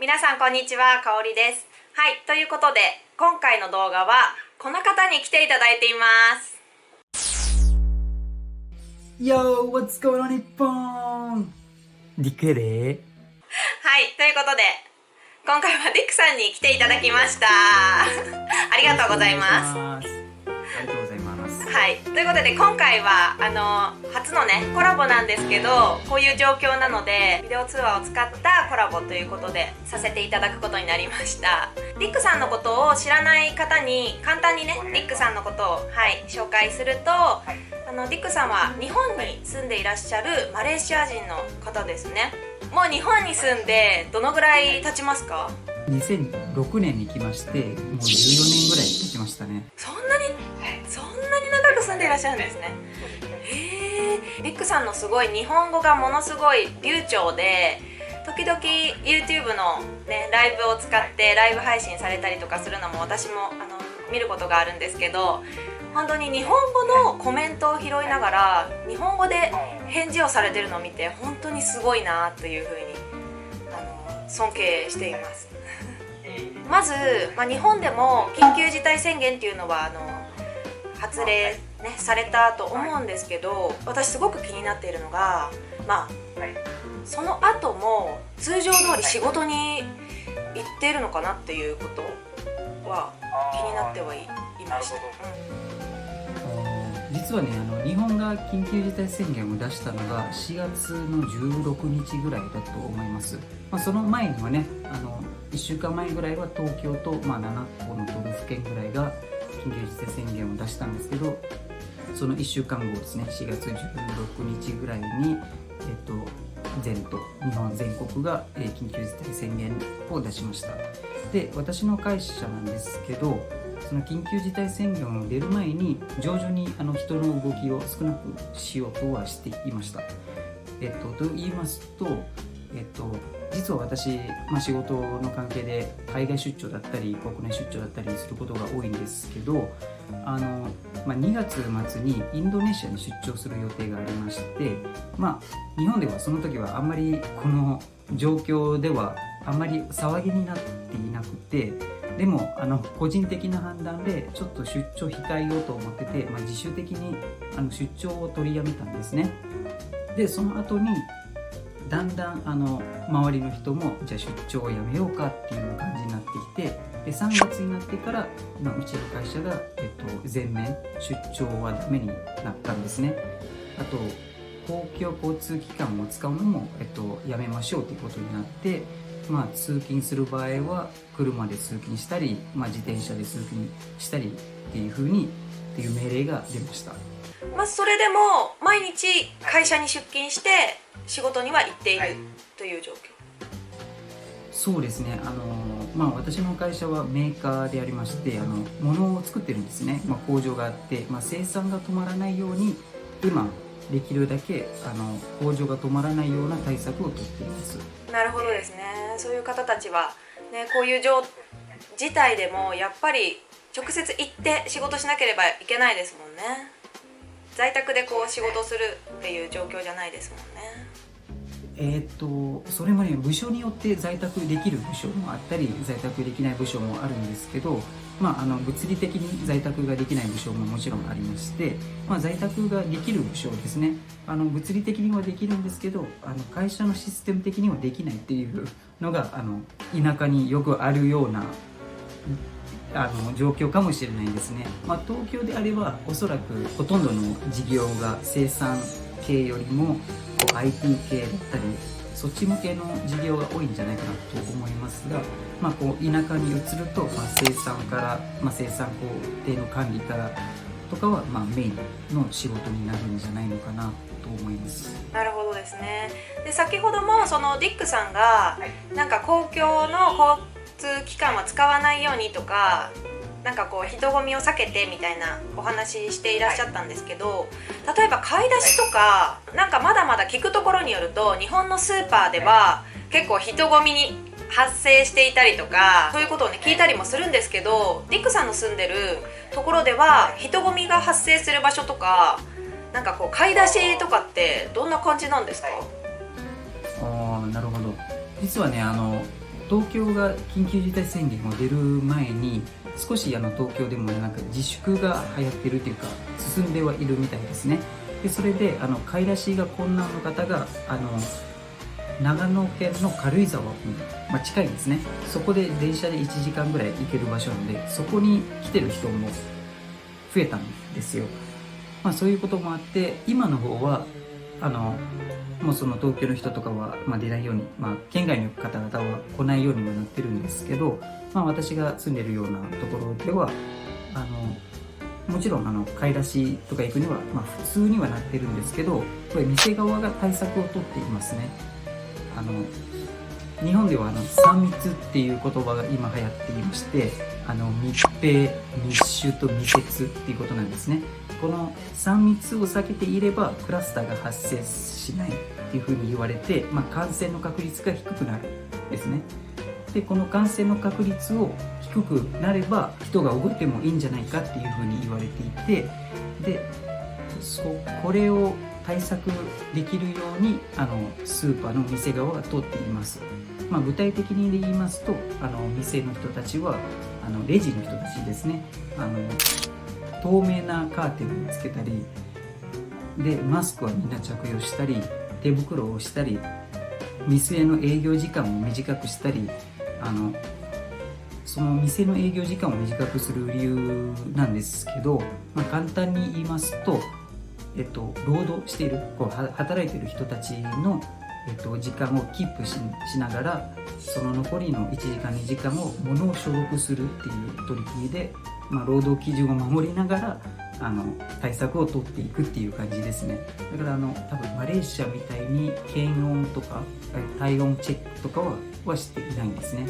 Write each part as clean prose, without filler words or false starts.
皆さんこんにちは、かおりです。はい、ということで今回の動画はこの方に来ていただいています。 Yo, what's going on 日本リクエではい、ということで今回はリックさんに来ていただきましたありがとうございます。ありがとうございます。はい、ということで今回は初のねコラボなんですけど、こういう状況なのでビデオ通話を使ったコラボということでさせていただくことになりました。リックさんのことを知らない方に簡単にねリックさんのことを、紹介すると、リックさんは日本に住んでいらっしゃるマレーシア人の方ですね。もう日本に住んでどのぐらい経ちますか2006年に来まして、もう14年ぐらい経ちましたね。そんなに長く住んでいらっしゃるんですね。リックさんのすごい日本語がものすごい流暢で、時々 YouTube の、ライブを使ってライブ配信されたりとかするのも私も見ることがあるんですけど、本当に日本語のコメントを拾いながら日本語で返事をされてるのを見て本当にすごいなというふうに尊敬していますまず、日本でも緊急事態宣言っていうのは発令、されたと思うんですけど、私すごく気になっているのが、その後も通常通り仕事に行っているのかなっていうことは気になってはいました。実はね、日本が緊急事態宣言を出したのが4月の16日ぐらいだと思います。その前にはね、1週間前ぐらいは東京と、7個の都道府県ぐらいが緊急事態宣言を出したんですけど、その1週間後ですね、4月16日ぐらいに、日本全国が緊急事態宣言を出しました。で、私の会社なんですけど、その緊急事態宣言を出る前に徐々に人の動きを少なくしようとはしていました。と言いますと、実は私、仕事の関係で海外出張だったり国内出張だったりすることが多いんですけど、2月末にインドネシアに出張する予定がありまして、日本ではその時はあんまりこの状況ではあんまり騒ぎになっていなくて、でも個人的な判断でちょっと出張控えようと思ってて、自主的に出張を取りやめたんですね。でその後にだんだん周りの人もじゃあ出張をやめようかっていう感じになってきて、で3月になってからうちの会社が、全面出張はダメになったんですね。あと公共交通機関を使うのも、やめましょうということになって、通勤する場合は車で通勤したり、自転車で通勤したりっていう命令が出ました。それでも毎日会社に出勤して仕事には行っているという状況。そうですね、私の会社はメーカーでありまして、物を作ってるんですね。工場があって、生産が止まらないように今できるだけ工場が止まらないような対策をとっています。なるほどですね。そういう方たちは、こういう事態でもやっぱり直接行って仕事しなければいけないですもんね。在宅で仕事するっていう状況じゃないですもんね。それもね、部署によって在宅できる部署もあったり在宅できない部署もあるんですけど、物理的に在宅ができない部署ももちろんありまして、在宅ができる部署ですね、物理的にはできるんですけど会社のシステム的にはできないっていうのが田舎によくあるような状況かもしれないですね。東京であればおそらくほとんどの事業が生産系よりもIT 系だったりそっち向けの事業が多いんじゃないかなと思いますが、田舎に移ると、生産から、生産工程の管理からとかは、メインの仕事になるんじゃないのかなと思います。なるほどですね。で先ほどもそのディックさんが公共の交通機関は使わないようにとか人混みを避けてみたいなお話していらっしゃったんですけど、例えば買い出しとかまだまだ聞くところによると日本のスーパーでは結構人混みに発生していたりとか、そういうことをね聞いたりもするんですけど、ディックさんの住んでるところでは人混みが発生する場所とか買い出しとかってどんな感じなんですか？なるほど。実はね東京が緊急事態宣言を出る前に少し東京でもなんか自粛が流行ってるというか進んではいるみたいですね。でそれで買い出しが困難の方が長野県の軽井沢に、近いですね。そこで電車で1時間ぐらい行ける場所なので、そこに来てる人も増えたんですよ。そういうこともあって今の方はもうその東京の人とかは、出ないように、県外の方々は来ないようにはなってるんですけど、私が住んでるようなところではもちろん買い出しとか行くには、普通にはなってるんですけど、これ店側が対策をとっていますね。日本では3密っていう言葉が今流行っていまして、密閉、密集と密接っていうことなんですね。この3密を避けていればクラスターが発生しないっていうふうに言われて、感染の確率が低くなるんですね。でこの感染の確率を低くなれば人が動いてもいいんじゃないかっていうふうに言われていて、でこれを対策できるようにスーパーの店側が通っています。具体的に言いますと店の人たちはレジの人たちですね、透明なカーテンをつけたりでマスクはみんな着用したり手袋をしたり店の営業時間を短くしたりその店の営業時間を短くする理由なんですけど、簡単に言いますと、労働している働いている人たちの、時間をキープ しながらその残りの1時間2時間を物を消毒するっていう取り組みで、労働基準を守りながら対策を取っていくっていう感じですね。だから多分マレーシアみたいに検温とか体温チェックとかはしていないんですね。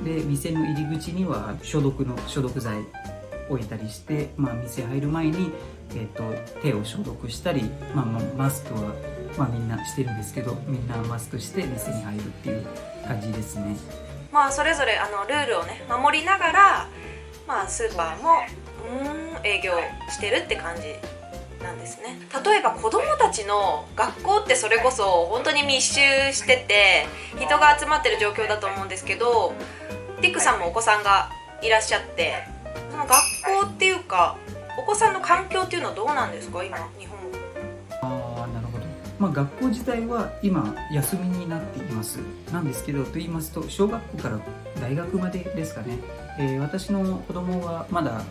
で店の入り口には消毒剤置いたりして、店入る前に、手を消毒したり、マスクは、みんなしてるんですけど、みんなマスクして店に入るっていう感じですね。それぞれルールをね守りながら、スーパーも営業してるって感じなんですね。例えば子どもたちの学校ってそれこそ本当に密集してて人が集まってる状況だと思うんですけど、リックさんもお子さんがいらっしゃって、その学校っていうかお子さんの環境っていうのはどうなんですか今日本。なるほど。学校自体は今休みになっています。なんですけどと言いますと小学校から大学までですかね。私の子供はまだ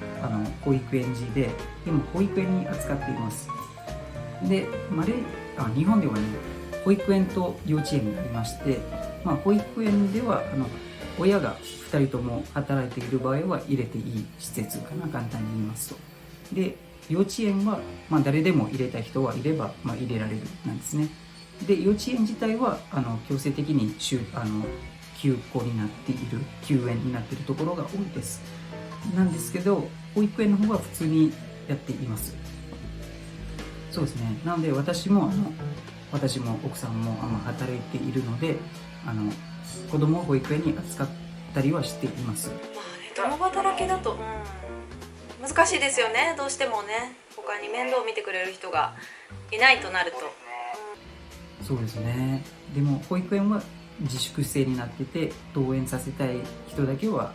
保育園児で今保育園に扱っています。で日本ではね保育園と幼稚園がありまして、保育園では親が2人とも働いている場合は入れていい施設かな、簡単に言いますと。で幼稚園は、誰でも入れたい人はいれば、入れられるなんですね。で幼稚園自体は強制的に休校になっている休園になっているところが多いです。なんですけど保育園の方は普通にやっています。そうですね。なので私も奥さんも働いているので子供を保育園に扱ったりはしています。共働きだと、難しいですよね。どうしてもね他に面倒を見てくれる人がいないとなると、そうですね。でも保育園は自粛制になってて登園させたい人だけは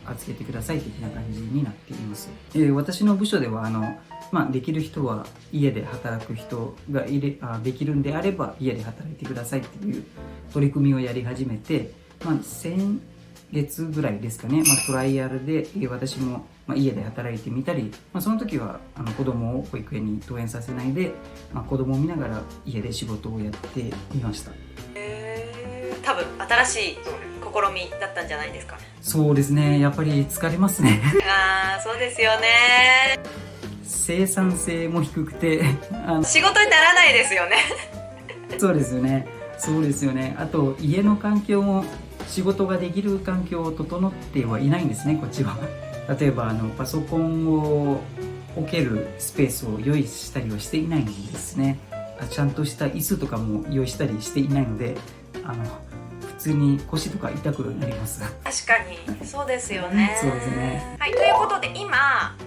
預けてください的な感じになっています。私の部署ではできる人は家で働く人ができるんであれば家で働いてくださいっていう取り組みをやり始めて、先月ぐらいですかね、トライアルで私も家で働いてみたり、その時は子供を保育園に登園させないで、子供を見ながら家で仕事をやってみました。多分新しい試みだったんじゃないですかね。そうですね。やっぱり疲れますね。そうですよね。生産性も低くて仕事にならないですよね。そうですよね。そうですよね。あと家の環境も仕事ができる環境を整ってはいないんですね、こっちは。例えばパソコンを置けるスペースを用意したりはしていないんですね。ちゃんとした椅子とかも用意したりしていないので普通に腰とか痛くなります。確かにそうですよね。そうですね。はい、ということで今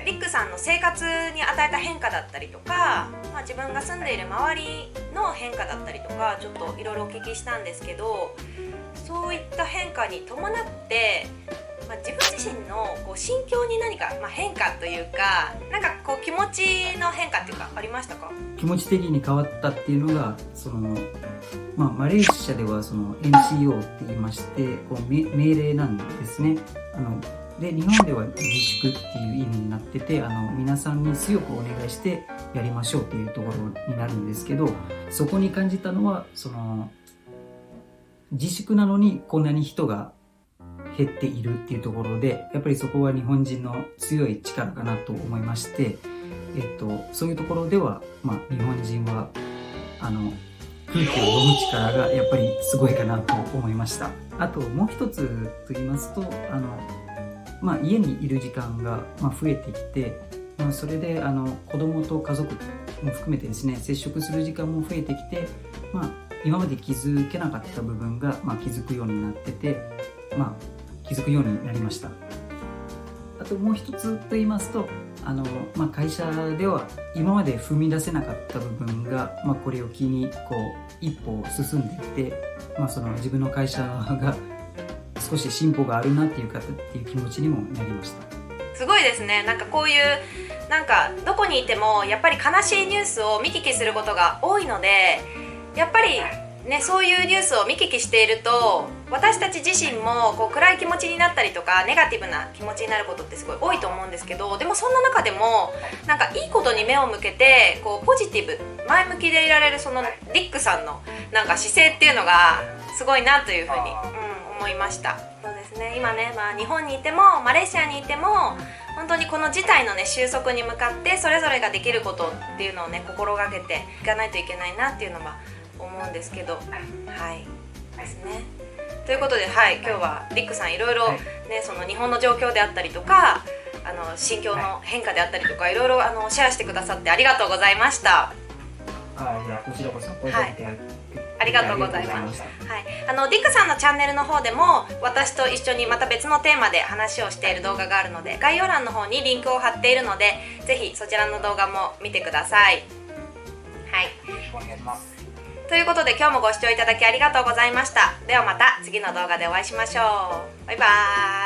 リックさんの生活に与えた変化だったりとか、自分が住んでいる周りの変化だったりとかちょっといろいろお聞きしたんですけど、そういった変化に伴って、自分自身の心境に何か、変化というか、なんか気持ちの変化っていうかありましたか？気持ち的に変わったっていうのがマレーシアではMCO って言いまして命令なんですね。で日本では自粛っていう意味になってて皆さんに強くお願いしてやりましょうっていうところになるんですけど、そこに感じたのは自粛なのにこんなに人が減っているっていうところで、やっぱりそこは日本人の強い力かなと思いまして、そういうところでは、日本人は空気を読む力がやっぱりすごいかなと思いました。あともう一つと言いますと家にいる時間が増えてきて、それで子供と家族も含めてですね、接触する時間も増えてきて、今まで気づけなかった部分が気づくようになってて、気づくようになりました。あともう一つと言いますと会社では今まで踏み出せなかった部分が、これを機に一歩進んでいって、自分の会社が少し進歩があるなっていう気持ちにもなりました。すごいですね。なんかこういうどこにいてもやっぱり悲しいニュースを見聞きすることが多いので、やっぱりね、そういうニュースを見聞きしていると私たち自身も暗い気持ちになったりとかネガティブな気持ちになることってすごい多いと思うんですけど、でもそんな中でもいいことに目を向けてポジティブ前向きでいられるリックさんの姿勢っていうのがすごいなというふうに、思いました。そうですね、今ね、日本にいてもマレーシアにいても本当にこの事態の収束に向かってそれぞれができることっていうのをね心がけていかないといけないなっていうのは思うんですけど、はいですね。ということで、今日はリックさんいろいろね、日本の状況であったりとか心境の変化であったりとかいろいろシェアしてくださってありがとうございました。いやこちらこそありがとうございます。ディックさんのチャンネルの方でも私と一緒にまた別のテーマで話をしている動画があるので、概要欄の方にリンクを貼っているのでぜひそちらの動画も見てください。お願いします。ということで今日もご視聴いただきありがとうございました。ではまた次の動画でお会いしましょう。バイバーイ。